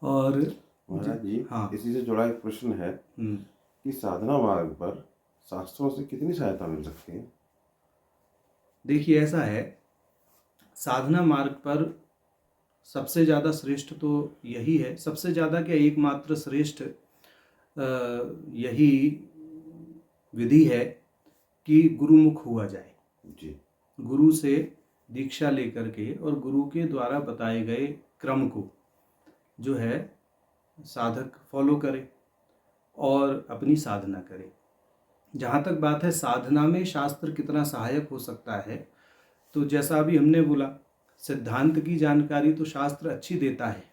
और महाराज जी, हाँ। इसी से जुड़ा एक प्रश्न है कि साधना मार्ग पर शास्त्रों से कितनी सहायता मिल सकती है? देखिए, ऐसा है, साधना मार्ग पर सबसे ज़्यादा श्रेष्ठ तो यही है, सबसे ज़्यादा क्या, एकमात्र श्रेष्ठ यही विधि है कि गुरुमुख हुआ जाए। जी। गुरु से दीक्षा लेकर के और गुरु के द्वारा बताए गए क्रम को जो है साधक फॉलो करे और अपनी साधना करे। जहाँ तक बात है साधना में शास्त्र कितना सहायक हो सकता है, तो जैसा अभी हमने बोला, सिद्धांत की जानकारी तो शास्त्र अच्छी देता है,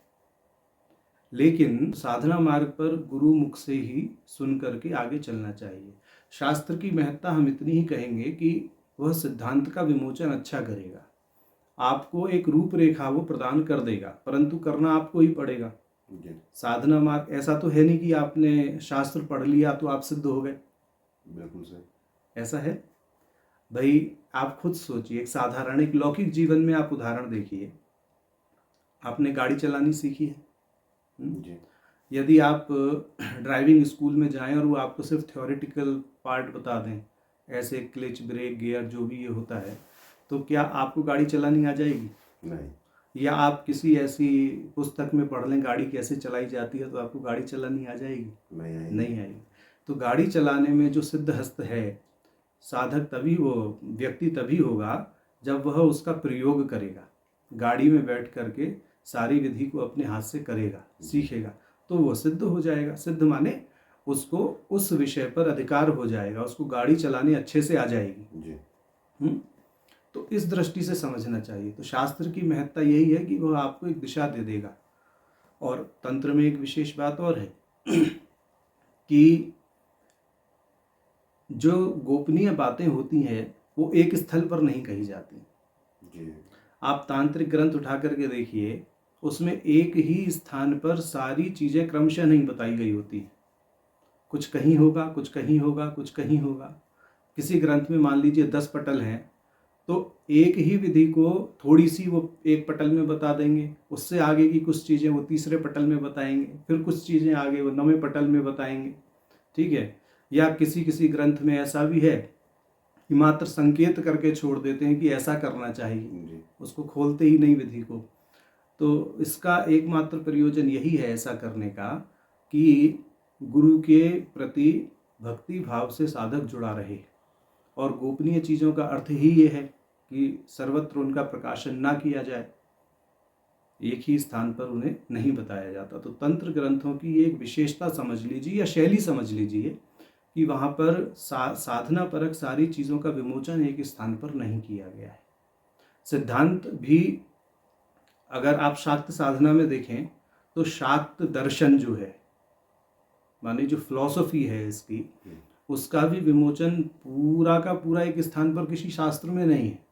लेकिन साधना मार्ग पर गुरु मुख से ही सुन करके आगे चलना चाहिए। शास्त्र की महत्ता हम इतनी ही कहेंगे कि वह सिद्धांत का विमोचन अच्छा करेगा, आपको एक रूपरेखा वो प्रदान कर देगा, परंतु करना आपको ही पड़ेगा। जी। साधना मार्ग ऐसा तो है नहीं कि आपने शास्त्र पढ़ लिया तो आप सिद्ध हो गए, बिल्कुल सही। ऐसा है भाई? आप खुद सोचिए, एक साधारण एक लौकिक जीवन में आप उदाहरण देखिए, आपने गाड़ी चलानी सीखी है, जी। यदि आप ड्राइविंग स्कूल में जाएं और वो आपको सिर्फ थ्योरेटिकल पार्ट बता दें, ऐसे क्लच ब्रेक गियर जो भी ये होता है, तो क्या आपको गाड़ी चलानी आ जाएगी? नहीं। या आप किसी ऐसी पुस्तक में पढ़ लें गाड़ी कैसे चलाई जाती है तो आपको गाड़ी चलानी आ जाएगी? नहीं आएगी। तो गाड़ी चलाने में जो सिद्ध हस्त है, साधक तभी, वो व्यक्ति तभी होगा जब वह उसका प्रयोग करेगा, गाड़ी में बैठ करके सारी विधि को अपने हाथ से करेगा, सीखेगा, तो वो सिद्ध हो जाएगा। सिद्ध माने उसको उस विषय पर अधिकार हो जाएगा, उसको गाड़ी चलाने अच्छे से आ जाएगी जी। तो इस दृष्टि से समझना चाहिए। तो शास्त्र की महत्ता यही है कि वह आपको एक दिशा दे देगा। और तंत्र में एक विशेष बात और है कि जो गोपनीय बातें होती हैं वो एक स्थल पर नहीं कही जाती जी। आप तांत्रिक ग्रंथ उठा करके देखिए, उसमें एक ही स्थान पर सारी चीज़ें क्रमशः नहीं बताई गई होती, कुछ कहीं होगा, कुछ कहीं होगा, कुछ कहीं होगा। किसी ग्रंथ में मान लीजिए 10 पटल हैं, तो एक ही विधि को थोड़ी सी वो एक पटल में बता देंगे, उससे आगे की कुछ चीज़ें वो तीसरे पटल में बताएंगे, फिर कुछ चीज़ें आगे वो 9वें पटल में बताएंगे, ठीक है। या किसी किसी ग्रंथ में ऐसा भी है कि मात्र संकेत करके छोड़ देते हैं कि ऐसा करना चाहिए, उसको खोलते ही नहीं विधि को। तो इसका एकमात्र प्रयोजन यही है ऐसा करने का कि गुरु के प्रति भक्ति भाव से साधक जुड़ा रहे। और गोपनीय चीज़ों का अर्थ ही ये है कि सर्वत्र उनका प्रकाशन ना किया जाए, एक ही स्थान पर उन्हें नहीं बताया जाता। तो तंत्र ग्रंथों की एक विशेषता समझ लीजिए या शैली समझ लीजिए कि वहाँ पर साधना परक सारी चीज़ों का विमोचन एक स्थान पर नहीं किया गया है। सिद्धांत भी अगर आप शाक्त साधना में देखें तो शाक्त दर्शन जो है, माने जो फिलॉसफी है इसकी, उसका भी विमोचन पूरा का पूरा एक स्थान पर किसी शास्त्र में नहीं है।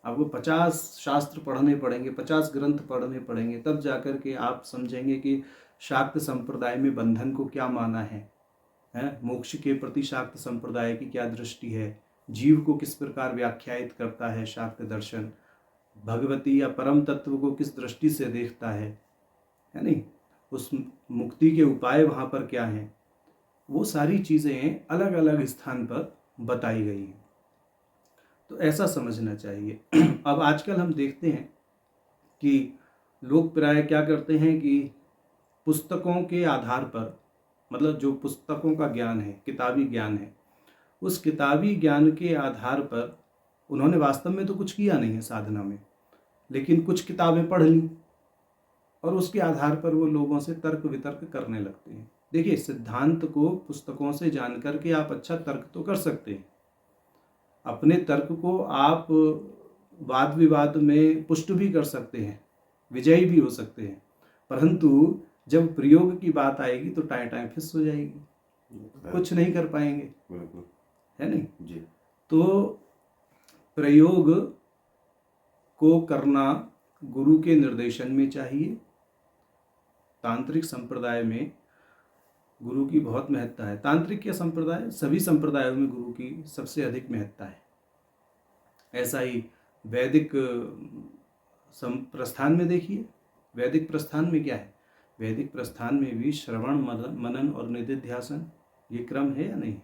आपको 50 शास्त्र पढ़ने पड़ेंगे, 50 ग्रंथ पढ़ने पड़ेंगे, तब जाकर के आप समझेंगे कि शाक्त संप्रदाय में बंधन को क्या माना है, मोक्ष के प्रति शाक्त संप्रदाय की क्या दृष्टि है, जीव को किस प्रकार व्याख्यायित करता है शाक्त दर्शन, भगवती या परम तत्व को किस दृष्टि से देखता है नहीं, उस मुक्ति के उपाय वहाँ पर क्या हैं, वो सारी चीज़ें अलग अलग स्थान पर बताई गई हैं। तो ऐसा समझना चाहिए। अब आजकल हम देखते हैं कि लोग प्राय क्या करते हैं कि पुस्तकों के आधार पर, मतलब जो पुस्तकों का ज्ञान है, किताबी ज्ञान है, उस किताबी ज्ञान के आधार पर उन्होंने वास्तव में तो कुछ किया नहीं है साधना में, लेकिन कुछ किताबें पढ़ ली और उसके आधार पर वो लोगों से तर्क वितर्क करने लगते हैं। देखिए, सिद्धांत को पुस्तकों से जान करके आप अच्छा तर्क तो कर सकते हैं, अपने तर्क को आप वाद विवाद में पुष्ट भी कर सकते हैं, विजयी भी हो सकते हैं, परंतु जब प्रयोग की बात आएगी तो टाइम टाइम फिस हो जाएगी, कुछ नहीं कर पाएंगे, है नहीं जी। तो प्रयोग को करना गुरु के निर्देशन में चाहिए। तांत्रिक संप्रदाय में गुरु की बहुत महत्ता है। तांत्रिक के संप्रदाय, सभी संप्रदायों में गुरु की सबसे अधिक महत्ता है। ऐसा ही वैदिक प्रस्थान में देखिए, वैदिक प्रस्थान में क्या है वैदिक प्रस्थान में भी श्रवण, मनन और निधिध्यासन ये क्रम है या नहीं?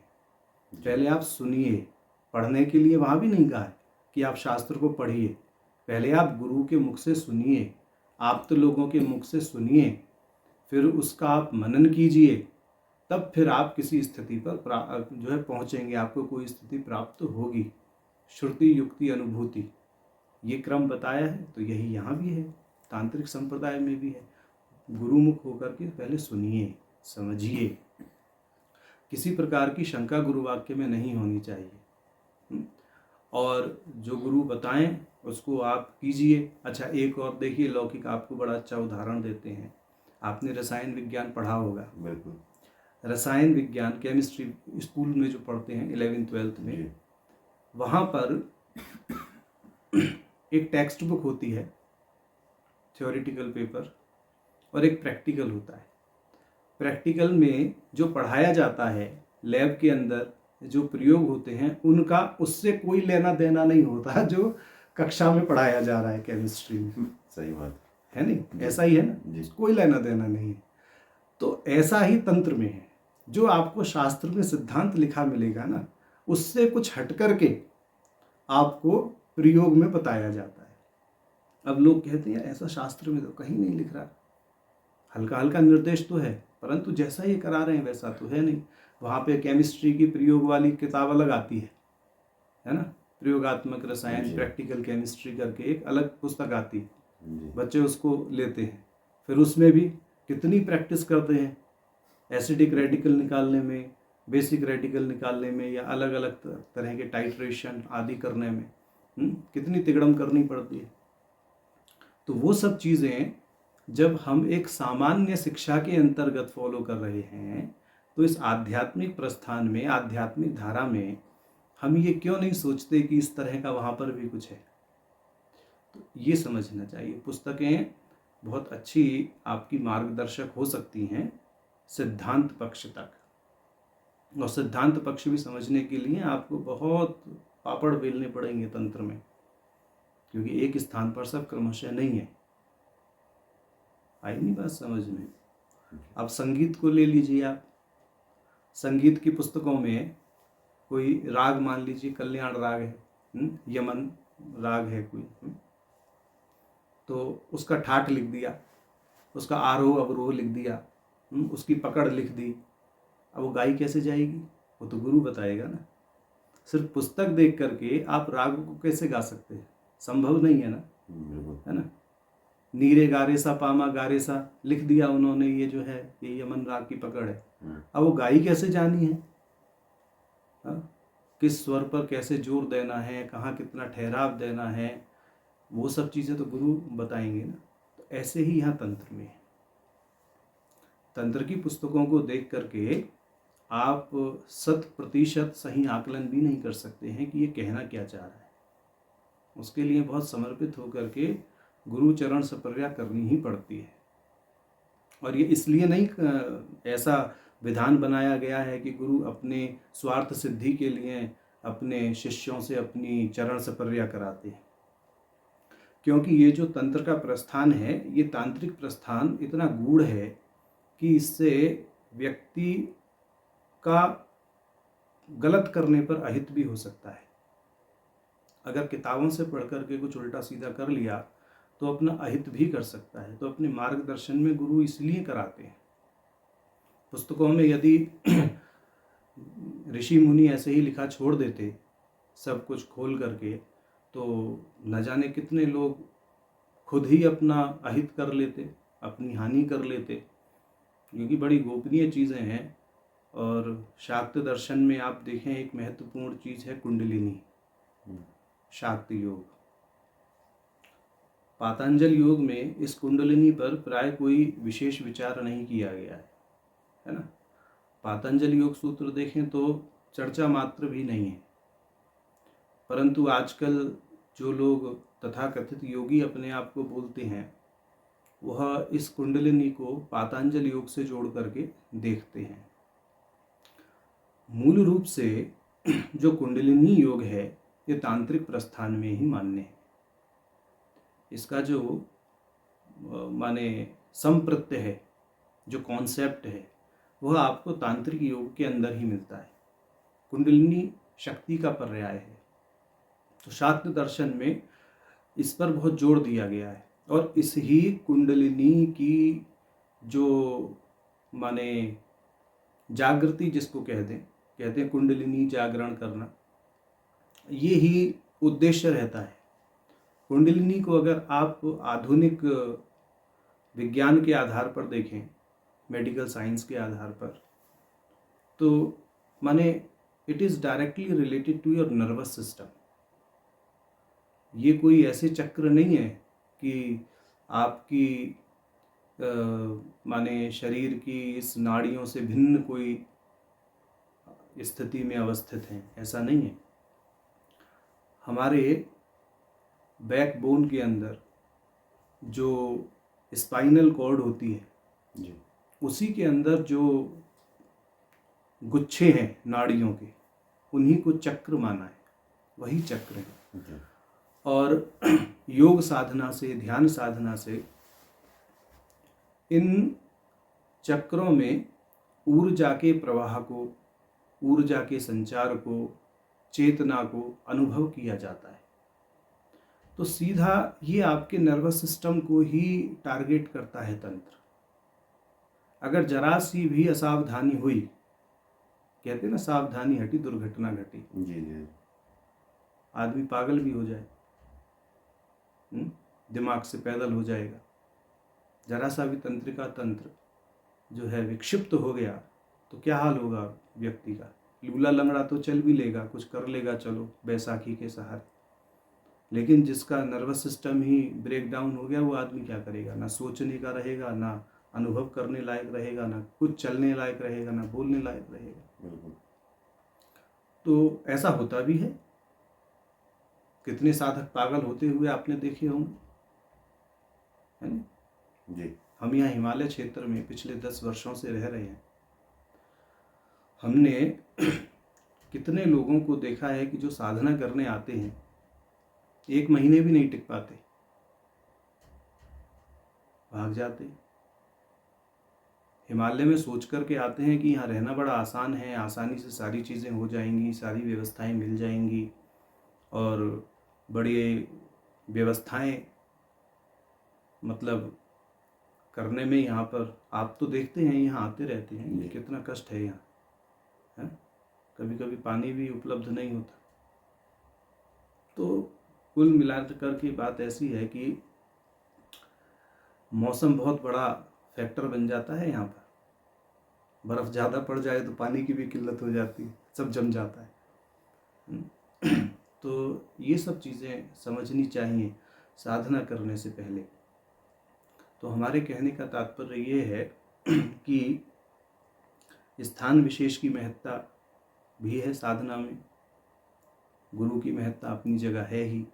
पहले आप सुनिए, पढ़ने के लिए वहाँ भी नहीं कहा है कि आप शास्त्र को पढ़िए, पहले आप गुरु के मुख से सुनिए, आप तो लोगों के मुख से सुनिए, फिर उसका आप मनन कीजिए, तब फिर आप किसी स्थिति पर जो है पहुँचेंगे, आपको कोई स्थिति प्राप्त होगी। श्रुति युक्ति अनुभूति ये क्रम बताया है, तो यही यहाँ भी है, तांत्रिक संप्रदाय में भी है। गुरुमुख होकर के पहले सुनिए, समझिए, किसी प्रकार की शंका गुरु वाक्य में नहीं होनी चाहिए, और जो गुरु बताएं उसको आप कीजिए। अच्छा, एक और देखिए, लौकिक आपको बड़ा अच्छा उदाहरण देते हैं। आपने रसायन विज्ञान पढ़ा होगा। बिल्कुल। रसायन विज्ञान, केमिस्ट्री स्कूल में जो पढ़ते हैं 11th-12th में, वहाँ पर एक टेक्स्ट बुक होती है, थ्योरेटिकल पेपर, और एक प्रैक्टिकल होता है। प्रैक्टिकल में जो पढ़ाया जाता है, लैब के अंदर जो प्रयोग होते हैं, उनका उससे कोई लेना देना नहीं होता जो कक्षा में पढ़ाया जा रहा है केमिस्ट्री में। सही बात है नहीं? ऐसा ही है ना, कोई लेना देना नहीं है। तो ऐसा ही तंत्र में है, जो आपको शास्त्र में सिद्धांत लिखा मिलेगा ना, उससे कुछ हट करके आपको प्रयोग में बताया जाता है। अब लोग कहते हैं ऐसा शास्त्र में तो कहीं नहीं लिख रहा, हल्का हल्का निर्देश तो है, परंतु जैसा ये करा रहे हैं वैसा तो है नहीं। वहाँ पे केमिस्ट्री की प्रयोग वाली किताब अलग आती है ना, प्रयोगात्मक रसायन, प्रैक्टिकल केमिस्ट्री करके एक अलग पुस्तक आती है, बच्चे उसको लेते हैं, फिर उसमें भी कितनी प्रैक्टिस करते हैं, एसिडिक रेडिकल निकालने में, बेसिक रेडिकल निकालने में, या अलग अलग तरह के टाइट्रेशन आदि करने में कितनी तिगड़म करनी पड़ती है। तो वो सब चीज़ें जब हम एक सामान्य शिक्षा के अंतर्गत फॉलो कर रहे हैं, तो इस आध्यात्मिक प्रस्थान में, आध्यात्मिक धारा में हम ये क्यों नहीं सोचते कि इस तरह का वहाँ पर भी कुछ है। तो ये समझना चाहिए। पुस्तकें बहुत अच्छी आपकी मार्गदर्शक हो सकती हैं सिद्धांत पक्ष तक, और सिद्धांत पक्ष भी समझने के लिए आपको बहुत पापड़ बेलने पड़ेंगे तंत्र में, क्योंकि एक स्थान पर सब क्रमशः नहीं है। आई नहीं बात समझ में? अब संगीत को ले लीजिए आप, संगीत की पुस्तकों में कोई राग, मान लीजिए कल्याण राग है, यमन राग है कोई, तो उसका ठाठ लिख दिया, उसका आरोह अवरोह लिख दिया, उसकी पकड़ लिख दी। अब वो गाई कैसे जाएगी? वो तो गुरु बताएगा ना। सिर्फ पुस्तक देख करके आप राग को कैसे गा सकते हैं? संभव नहीं है ना, है ना। नीरे गारे सा पामा गारे सा लिख दिया उन्होंने, ये जो है ये यमन राग की पकड़ है। अब वो गाई कैसे जानी है? किस स्वर पर कैसे जोर देना है, कहाँ कितना ठहराव देना है, वो सब चीज़ें तो गुरु बताएंगे ना। तो ऐसे ही यहाँ तंत्र में है। तंत्र की पुस्तकों को देख करके आप 100% सही आकलन भी नहीं कर सकते हैं कि ये कहना क्या चाह रहा है। उसके लिए बहुत समर्पित होकर के गुरु चरण सपर्या करनी ही पड़ती है। और ये इसलिए नहीं ऐसा विधान बनाया गया है कि गुरु अपने स्वार्थ सिद्धि के लिए अपने शिष्यों से अपनी चरण सपर्या कराते हैं, क्योंकि ये जो तंत्र का प्रस्थान है, ये तांत्रिक प्रस्थान इतना गूढ़ है कि इससे व्यक्ति का गलत करने पर अहित भी हो सकता है। अगर किताबों से पढ़ करके कुछ उल्टा सीधा कर लिया तो अपना अहित भी कर सकता है। तो अपने मार्गदर्शन में गुरु इसलिए कराते हैं। पुस्तकों में यदि ऋषि मुनि ऐसे ही लिखा छोड़ देते सब कुछ खोल करके, तो न जाने कितने लोग खुद ही अपना अहित कर लेते, अपनी हानि कर लेते, क्योंकि बड़ी गोपनीय चीज़ें हैं। और शाक्त दर्शन में आप देखें एक महत्वपूर्ण चीज़ है कुंडलिनी, शाक्त योग। पातंजल योग में इस कुंडलिनी पर प्राय कोई विशेष विचार नहीं किया गया है ना। पातंजल योग सूत्र देखें तो चर्चा मात्र भी नहीं है, परंतु आजकल जो लोग तथाकथित योगी अपने आप को बोलते हैं, वह इस कुंडलिनी को पातंजल योग से जोड़ करके देखते हैं। मूल रूप से जो कुंडलिनी योग है, ये तांत्रिक प्रस्थान में ही मान्य है। इसका जो माने संप्रत्यय है, जो कॉन्सेप्ट है वह आपको तांत्रिक योग के अंदर ही मिलता है। कुंडलिनी शक्ति का पर्याय है। तो शाक्त दर्शन में इस पर बहुत जोर दिया गया है और इस ही कुंडलिनी की जो माने जागृति जिसको कहते हैं कुंडलिनी जागरण करना, ये ही उद्देश्य रहता है। कुंडलिनी को अगर आप आधुनिक विज्ञान के आधार पर देखें, मेडिकल साइंस के आधार पर, तो माने it is directly related to your nervous system. ये कोई ऐसे चक्र नहीं है कि आपकी माने शरीर की इस नाड़ियों से भिन्न कोई स्थिति में अवस्थित हैं, ऐसा नहीं है। हमारे बैकबोन के अंदर जो स्पाइनल कॉर्ड होती है जी। उसी के अंदर जो गुच्छे हैं नाड़ियों के, उन्हीं को चक्र माना है, वही चक्र है। जी। और योग साधना से, ध्यान साधना से इन चक्रों में ऊर्जा के प्रवाह को, ऊर्जा के संचार को, चेतना को अनुभव किया जाता है। तो सीधा ये आपके नर्वस सिस्टम को ही टारगेट करता है तंत्र। अगर जरा सी भी असावधानी हुई, कहते हैं ना सावधानी हटी दुर्घटना घटी, जी जी। आदमी पागल भी हो जाए, दिमाग से पैदल हो जाएगा। जरा सा भी तंत्रिका तंत्र जो है विक्षिप्त हो गया तो क्या हाल होगा व्यक्ति का। लूला लंगड़ा तो चल भी लेगा, कुछ कर लेगा, चलो बैसाखी के सहारे, लेकिन जिसका नर्वस सिस्टम ही ब्रेक डाउन हो गया वो आदमी क्या करेगा? ना सोचने का रहेगा, ना अनुभव करने लायक रहेगा, ना कुछ चलने लायक रहेगा, ना बोलने लायक रहेगा। बिल्कुल। तो ऐसा होता भी है। कितने साधक पागल होते हुए आपने देखे होंगे, है ना? जी। हम यहाँ हिमालय क्षेत्र में पिछले 10 वर्षों से रह रहे हैं। हमने कितने लोगों को देखा है कि जो साधना करने आते हैं 1 महीने भी नहीं टिक पाते, भाग जाते। हिमालय में सोच करके आते हैं कि यहाँ रहना बड़ा आसान है, आसानी से सारी चीज़ें हो जाएंगी, सारी व्यवस्थाएं मिल जाएंगी और बड़ी व्यवस्थाएं मतलब करने में यहाँ पर आप तो देखते हैं, यहाँ आते रहते हैं, कितना कष्ट है यहाँ, है? कभी कभी पानी भी उपलब्ध नहीं होता। तो कुल मिलाकर के बात ऐसी है कि मौसम बहुत बड़ा फैक्टर बन जाता है यहाँ पर। बर्फ़ ज़्यादा पड़ जाए तो पानी की भी किल्लत हो जाती है, सब जम जाता है। तो ये सब चीज़ें समझनी चाहिए साधना करने से पहले। तो हमारे कहने का तात्पर्य ये है कि स्थान विशेष की महत्ता भी है साधना में, गुरु की महत्ता अपनी जगह है ही,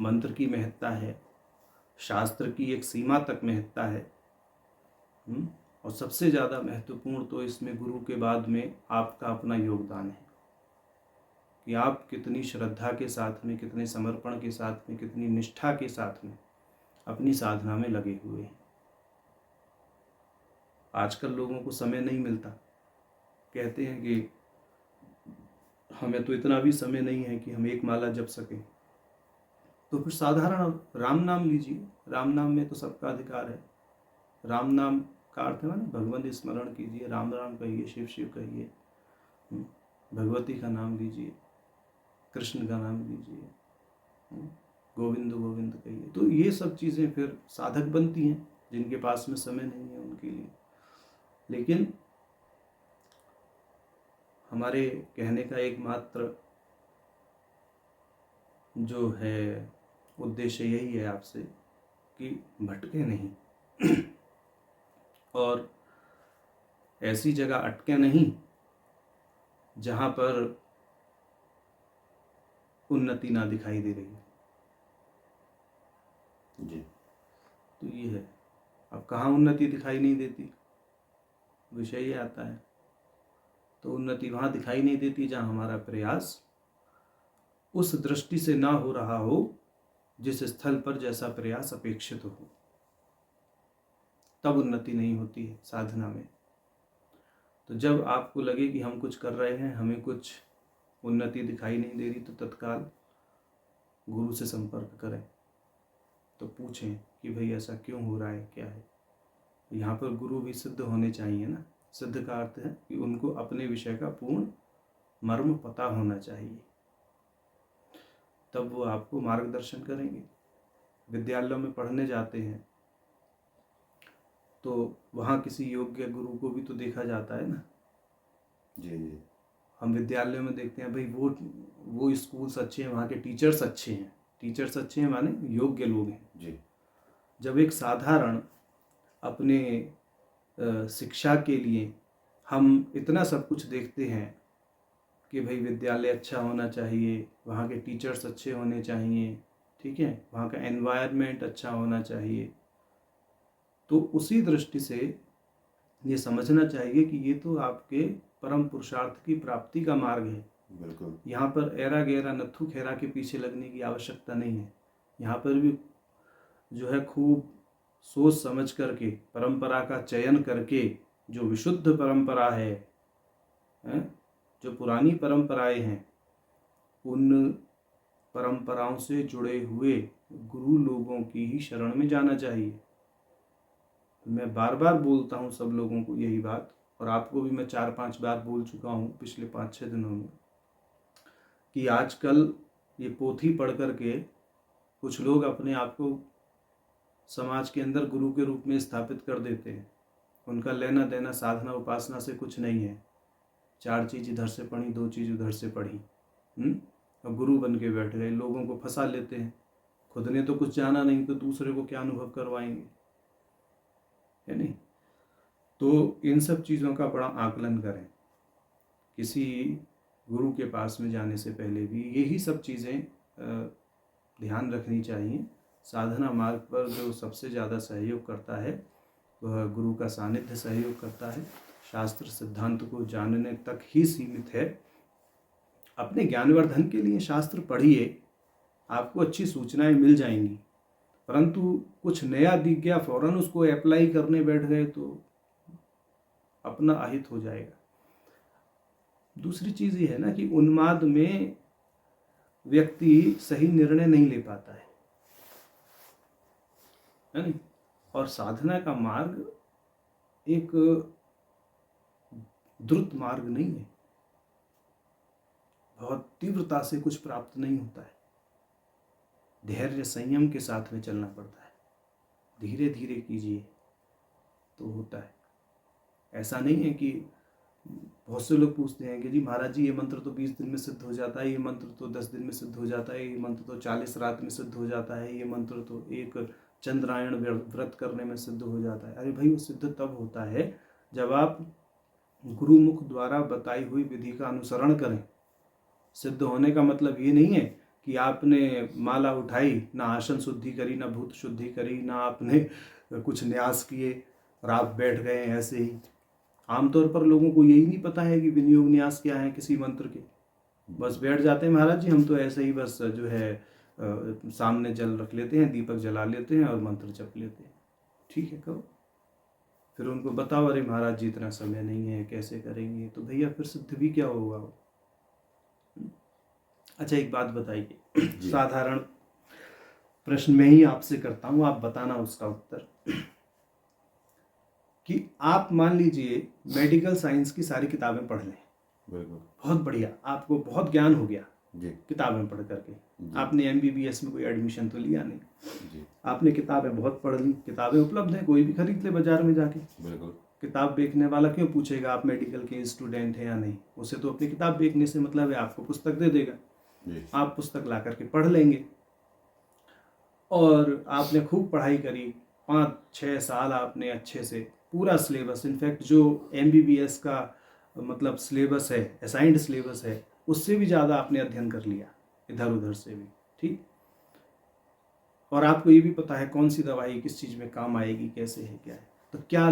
मंत्र की महत्ता है, शास्त्र की एक सीमा तक महत्ता है, और सबसे ज़्यादा महत्वपूर्ण तो इसमें गुरु के बाद में आपका अपना योगदान है कि आप कितनी श्रद्धा के साथ में, कितने समर्पण के साथ में, कितनी निष्ठा के साथ में अपनी साधना में लगे हुए हैं। आजकल लोगों को समय नहीं मिलता, कहते हैं कि हमें तो इतना भी समय नहीं है कि हम 1 माला जप सकें। तो फिर साधारण राम नाम लीजिए, राम नाम में तो सबका अधिकार है। राम नाम का अर्थ है ना भगवंत स्मरण कीजिए, राम राम कहिए, शिव शिव कहिए, भगवती का नाम लीजिए, कृष्ण का नाम लीजिए, गोविंद गोविंद कहिए। तो ये सब चीज़ें फिर साधक बनती हैं जिनके पास में समय नहीं है उनके लिए। लेकिन हमारे कहने का एकमात्र जो है उद्देश्य यही है आपसे कि भटके नहीं और ऐसी जगह अटके नहीं जहाँ पर उन्नति ना दिखाई दे रही है। जी। तो ये है। अब कहाँ उन्नति दिखाई नहीं देती, विषय ये आता है। तो उन्नति वहाँ दिखाई नहीं देती जहाँ हमारा प्रयास उस दृष्टि से ना हो रहा हो जिस स्थल पर जैसा प्रयास अपेक्षित हो। तब उन्नति नहीं होती है साधना में। तो जब आपको लगे कि हम कुछ कर रहे हैं, हमें कुछ उन्नति दिखाई नहीं दे रही, तो तत्काल गुरु से संपर्क करें। तो पूछें कि भाई ऐसा क्यों हो रहा है, क्या है। यहाँ पर गुरु भी सिद्ध होने चाहिए ना। सिद्ध का अर्थ है कि उनको अपने विषय का पूर्ण मर्म पता होना चाहिए, तब वो आपको मार्गदर्शन करेंगे। विद्यालयों में पढ़ने जाते हैं तो वहाँ किसी योग्य गुरु को भी तो देखा जाता है ना। जी। हम विद्यालयों में देखते हैं भाई वो स्कूल्स अच्छे हैं, वहाँ के टीचर्स अच्छे हैं। टीचर्स अच्छे हैं माने योग्य लोग हैं जी। जब एक साधारण अपने शिक्षा के लिए हम इतना सब कुछ देखते हैं कि भाई विद्यालय अच्छा होना चाहिए, वहाँ के टीचर्स अच्छे होने चाहिए, ठीक है, वहाँ का एनवायरनमेंट अच्छा होना चाहिए, तो उसी दृष्टि से ये समझना चाहिए कि ये तो आपके परम पुरुषार्थ की प्राप्ति का मार्ग है। बिल्कुल। यहाँ पर एरा गहरा नत्थु खेरा के पीछे लगने की आवश्यकता नहीं है। यहाँ पर भी जो है खूब सोच समझ करके परंपरा का चयन करके, जो विशुद्ध परंपरा है, जो पुरानी परंपराएं हैं, उन परंपराओं से जुड़े हुए गुरु लोगों की ही शरण में जाना चाहिए। मैं बार बार बोलता हूँ सब लोगों को यही बात, और आपको भी मैं 4-5 बार बोल चुका हूँ पिछले 5-6 दिनों में, कि आजकल ये पोथी पढ़ करके कुछ लोग अपने आप को समाज के अंदर गुरु के रूप में स्थापित कर देते हैं। उनका लेना देना साधना उपासना से कुछ नहीं है। 4 चीज़ इधर से पढ़ी, 2 चीज़ उधर से पढ़ी, और गुरु बन के बैठ गए। लोगों को फंसा लेते हैं। खुद ने तो कुछ जाना नहीं तो दूसरे को क्या अनुभव करवाएंगे, है नहीं। तो इन सब चीज़ों का बड़ा आकलन करें। किसी गुरु के पास में जाने से पहले भी यही सब चीज़ें ध्यान रखनी चाहिए। साधना मार्ग पर जो सबसे ज़्यादा सहयोग करता है वह गुरु का सानिध्य सहयोग करता है। शास्त्र सिद्धांत को जानने तक ही सीमित है। अपने ज्ञानवर्धन के लिए शास्त्र पढ़िए, आपको अच्छी सूचनाएं मिल जाएंगी, परंतु कुछ नया दिख गया फौरन उसको अप्लाई करने बैठ गए तो अपना अहित हो जाएगा। दूसरी चीज़ ये है ना कि उन्माद में व्यक्ति सही निर्णय नहीं ले पाता है नहीं। और साधना का मार्ग एक द्रुत मार्ग नहीं है, बहुत तीव्रता से कुछ प्राप्त नहीं होता है। धैर्य संयम के साथ में चलना पड़ता है। धीरे धीरे कीजिए तो होता है। ऐसा नहीं है कि बहुत से लोग पूछते हैं कि जी महाराज जी ये मंत्र तो 20 दिन में सिद्ध हो जाता है, ये मंत्र तो 10 दिन में सिद्ध हो जाता है, ये मंत्र तो 40 रात में सिद्ध हो जाता है, ये मंत्र तो एक चंद्रायण व्रत करने में सिद्ध हो जाता है। अरे भाई वो सिद्ध तब होता है जब आप गुरुमुख द्वारा बताई हुई विधि का अनुसरण करें। सिद्ध होने का मतलब ये नहीं है कि आपने माला उठाई, ना आसन शुद्धि करी, ना भूत शुद्धि करी, ना आपने कुछ न्यास किए और आप बैठ गए ऐसे ही। आमतौर पर लोगों को यही नहीं पता है कि विनियोग न्यास क्या है किसी मंत्र के। बस बैठ जाते हैं महाराज जी हम तो ऐसे ही बस जो है सामने जल रख लेते हैं, दीपक जला लेते हैं और मंत्र जप लेते हैं। ठीक है करो। फिर उनको बताओ अरे महाराज जी इतना समय नहीं है, कैसे करेंगे, तो भैया फिर सिद्ध भी क्या होगा। अच्छा एक बात बताइए, साधारण प्रश्न मैं ही आपसे करता हूँ, आप बताना उसका उत्तर, कि आप मान लीजिए मेडिकल साइंस की सारी किताबें पढ़ लें, बहुत बढ़िया, आपको बहुत ज्ञान हो गया किताबें पढ़ करके। आपने MBBS में कोई एडमिशन तो लिया नहीं, आपने किताबें बहुत पढ़ ली, किताबें उपलब्ध हैं, कोई भी खरीद ले बाजार में जाके। किताब बेचने वाला क्यों पूछेगा आप मेडिकल के स्टूडेंट हैं या नहीं, उसे तो अपनी किताब बेचने से मतलब है, आपको पुस्तक दे देगा, आप पुस्तक ला करके पढ़ लेंगे। और आपने खूब पढ़ाई करी, 5-6 साल आपने अच्छे से पूरा सिलेबस, इनफैक्ट जो MBBS का मतलब सिलेबस है, असाइंड सिलेबस है, उससे भी ज़्यादा आपने अध्ययन कर लिया इधर उधर से भी, ठीक। और आपको ये भी पता है कौन सी दवाई किस चीज़ में काम आएगी, कैसे है, क्या है। तो क्या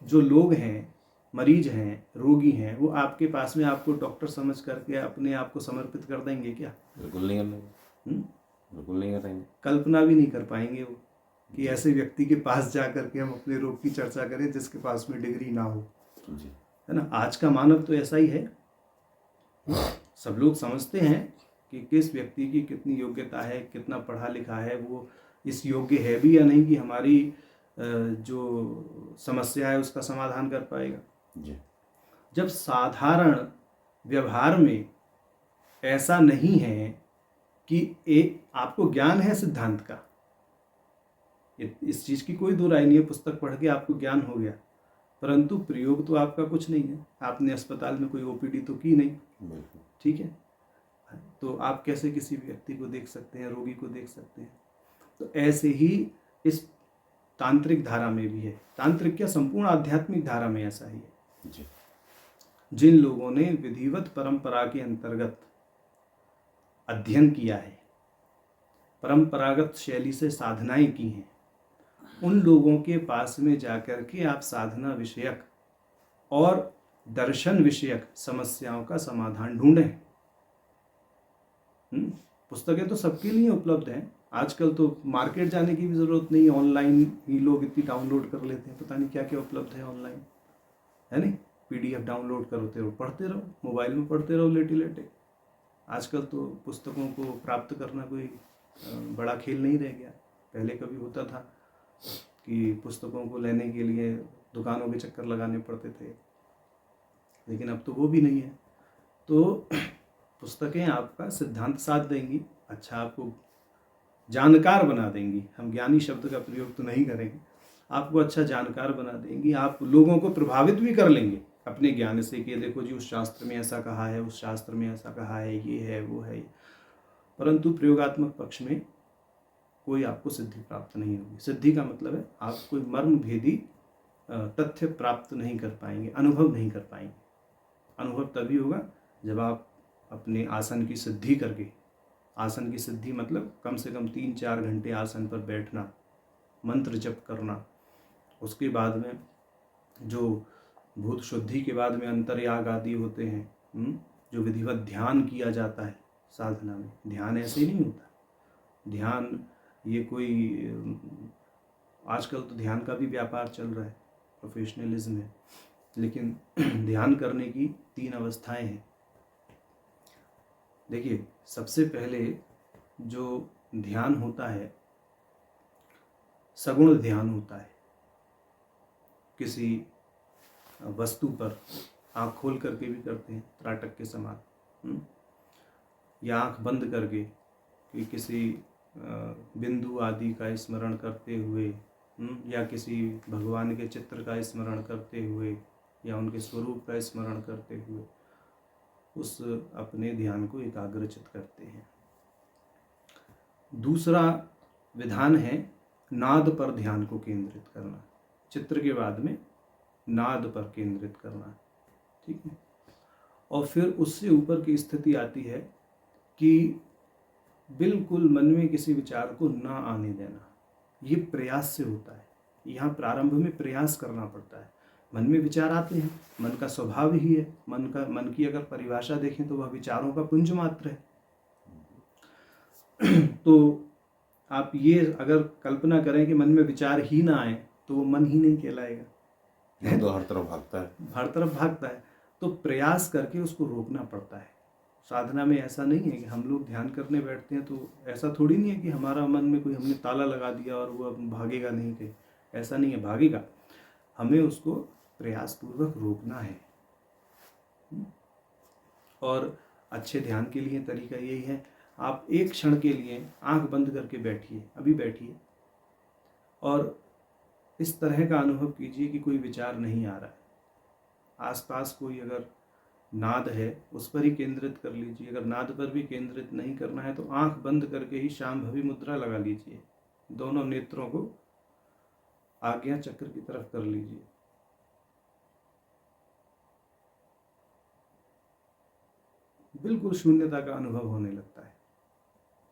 जो लोग हैं, मरीज हैं, रोगी हैं, वो आपके पास में आपको डॉक्टर समझ करके अपने आप को समर्पित कर देंगे क्या? बिल्कुल नहीं करेंगे। बिल्कुल नहीं करेंगे, कल्पना भी नहीं कर पाएंगे वो। कि ऐसे व्यक्ति के पास जा करके हम अपने रोग की चर्चा करें जिसके पास में डिग्री ना हो, जी। है ना। आज का मानव तो ऐसा ही है। सब लोग समझते हैं कि किस व्यक्ति की कितनी योग्यता है, कितना पढ़ा लिखा है, वो इस योग्य है भी या नहीं कि हमारी जो समस्या है उसका समाधान कर पाएगा। जी। जब साधारण व्यवहार में ऐसा नहीं है कि एक आपको ज्ञान है सिद्धांत का, इस चीज की कोई दो राय नहीं है, पुस्तक पढ़ के आपको ज्ञान हो गया, परंतु प्रयोग तो आपका कुछ नहीं है। आपने अस्पताल में कोई ओपीडी तो की नहीं, बिल्कुल। ठीक है, तो आप कैसे किसी व्यक्ति को देख सकते हैं, रोगी को देख सकते हैं। तो ऐसे ही इस तांत्रिक धारा में भी है, तांत्रिक क्या संपूर्ण आध्यात्मिक धारा में ऐसा ही है। जी। जिन लोगों ने विधिवत परंपरा के अंतर्गत अध्ययन किया है, परंपरागत शैली से साधनाएं की हैं, उन लोगों के पास में जाकर के आप साधना विषयक और दर्शन विषयक समस्याओं का समाधान ढूंढें। पुस्तकें तो सबके लिए उपलब्ध हैं। आजकल तो मार्केट जाने की भी ज़रूरत नहीं, ऑनलाइन ही लोग इतनी डाउनलोड कर लेते हैं, पता नहीं क्या क्या उपलब्ध है ऑनलाइन, है नहीं। पीडीएफ डाउनलोड करते रहो, पढ़ते रहो, मोबाइल में पढ़ते रहो लेटे लेटे। आजकल तो पुस्तकों को प्राप्त करना कोई बड़ा खेल नहीं रह गया। पहले कभी होता था कि पुस्तकों को लेने के लिए दुकानों के चक्कर लगाने पड़ते थे, लेकिन अब तो वो भी नहीं है। तो पुस्तकें आपका सिद्धांत साध देंगी, अच्छा आपको जानकार बना देंगी। हम ज्ञानी शब्द का प्रयोग तो नहीं करेंगे, आपको अच्छा जानकार बना देंगी। आप लोगों को प्रभावित भी कर लेंगे अपने ज्ञान से कि देखो जी उस शास्त्र में ऐसा कहा है, उस शास्त्र में ऐसा कहा है, ये है वो है। परंतु प्रयोगात्मक पक्ष में कोई आपको सिद्धि प्राप्त नहीं होगी। सिद्धि का मतलब है आप कोई मर्म भेदी तथ्य प्राप्त नहीं कर पाएंगे, अनुभव नहीं कर पाएंगे। अनुभव तभी होगा जब आप अपने आसन की सिद्धि करके, आसन की सिद्धि मतलब कम से कम 3-4 घंटे आसन पर बैठना, मंत्र जप करना, उसके बाद में जो भूत शुद्धि के बाद में अंतर्याग आदि होते हैं, जो विधिवत ध्यान किया जाता है साधना में। ध्यान ऐसे ही नहीं होता, ध्यान ये कोई आजकल तो ध्यान का भी व्यापार चल रहा है, प्रोफेशनलिज्म है, लेकिन ध्यान करने की 3 अवस्थाएं हैं। देखिए, सबसे पहले जो ध्यान होता है सगुण ध्यान होता है। किसी वस्तु पर आँख खोल करके भी करते हैं त्राटक के समान, या आँख बंद करके कि किसी बिंदु आदि का स्मरण करते हुए, या किसी भगवान के चित्र का स्मरण करते हुए, या उनके स्वरूप का स्मरण करते हुए उस अपने ध्यान को एकाग्रचित करते हैं। दूसरा विधान है नाद पर ध्यान को केंद्रित करना, चित्र के बाद में नाद पर केंद्रित करना, ठीक है। और फिर उससे ऊपर की स्थिति आती है कि बिल्कुल मन में किसी विचार को ना आने देना। ये प्रयास से होता है, यहाँ प्रारंभ में प्रयास करना पड़ता है। मन में विचार आते हैं, मन का स्वभाव ही है, मन की अगर परिभाषा देखें तो वह विचारों का पुंज मात्र है। तो आप ये अगर कल्पना करें कि मन में विचार ही ना आए तो वो मन ही नहीं कहलाएगा, तो हर तरफ भागता है, हर तरफ भागता है। तो प्रयास करके उसको रोकना पड़ता है। साधना में ऐसा नहीं है कि हम लोग ध्यान करने बैठते हैं तो ऐसा थोड़ी नहीं है कि हमारा मन में कोई हमने ताला लगा दिया और वो अब भागेगा नहीं कहीं, ऐसा नहीं है, भागेगा। हमें उसको प्रयास पूर्वक रोकना है। और अच्छे ध्यान के लिए तरीका यही है, आप एक क्षण के लिए आंख बंद करके बैठिए, अभी बैठिए, और इस तरह का अनुभव कीजिए कि कोई विचार नहीं आ रहा है। आसपास कोई अगर नाद है उस पर ही केंद्रित कर लीजिए। अगर नाद पर भी केंद्रित नहीं करना है तो आंख बंद करके ही शांभवी मुद्रा लगा लीजिए, दोनों नेत्रों को आज्ञा चक्र की तरफ कर लीजिए। बिल्कुल शून्यता का अनुभव होने लगता है,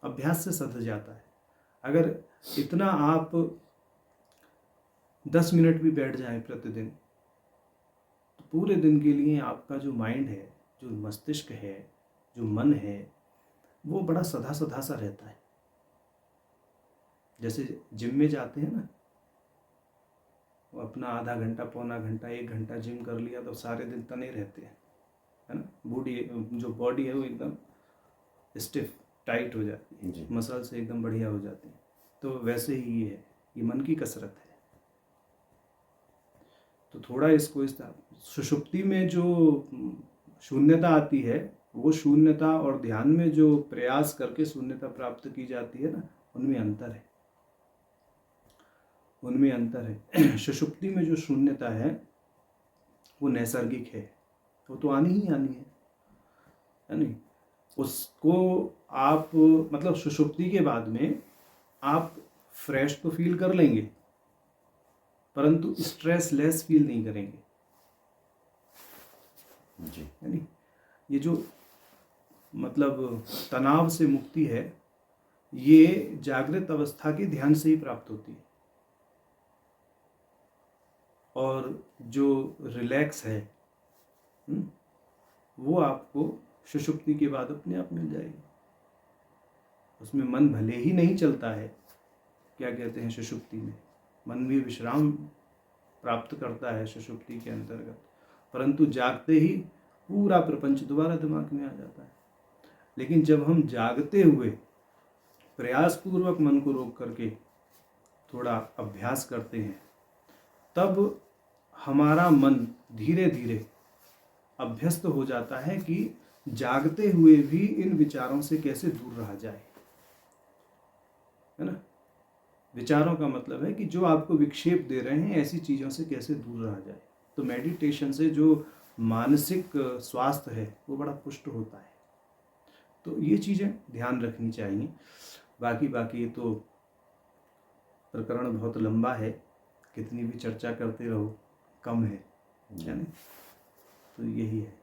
अभ्यास से सध जाता है। अगर इतना आप 10 मिनट भी बैठ जाएं प्रतिदिन, तो पूरे दिन के लिए आपका जो माइंड है, जो मस्तिष्क है, जो मन है, वो बड़ा सधा सधा सा रहता है। जैसे जिम में जाते हैं ना, वो अपना आधा घंटा, पौना घंटा, 1 घंटा जिम कर लिया तो सारे दिन तने रहते हैं, है ना। बॉडी, जो बॉडी है वो एकदम स्टिफ, टाइट हो जाती है, मसल से एकदम बढ़िया हो जाती है। तो वैसे ही ये है, ये मन की कसरत है। तो थोड़ा इसको इस सुषुप्ति में जो शून्यता आती है, वो शून्यता और ध्यान में जो प्रयास करके शून्यता प्राप्त की जाती है ना, उनमें अंतर है, उनमें अंतर है। सुषुप्ति में जो शून्यता है वो नैसर्गिक है, वो तो आनी ही आनी है नहीं। उसको आप मतलब सुषुप्ति के बाद में आप फ्रेश तो फील कर लेंगे, परंतु स्ट्रेस लेस फील नहीं करेंगे जी, है नहीं। ये जो मतलब तनाव से मुक्ति है, ये जागृत अवस्था के ध्यान से ही प्राप्त होती है। और जो रिलैक्स है वो आपको सुषुप्ति के बाद अपने आप मिल जाएगी। उसमें मन भले ही नहीं चलता है, क्या कहते हैं, सुषुप्ति में मन भी विश्राम प्राप्त करता है सुषुप्ति के अंतर्गत, परंतु जागते ही पूरा प्रपंच दोबारा दिमाग में आ जाता है। लेकिन जब हम जागते हुए प्रयास पूर्वक मन को रोक करके थोड़ा अभ्यास करते हैं, तब हमारा मन धीरे धीरे अभ्यस्त हो जाता है कि जागते हुए भी इन विचारों से कैसे दूर रहा जाए, है ना। विचारों का मतलब है कि जो आपको विक्षेप दे रहे हैं, ऐसी चीज़ों से कैसे दूर रहा जाए। तो मेडिटेशन से जो मानसिक स्वास्थ्य है वो बड़ा पुष्ट होता है। तो ये चीज़ें ध्यान रखनी चाहिए। बाकी तो प्रकरण बहुत लंबा है, कितनी भी चर्चा करते रहो कम है ना। तो यही है।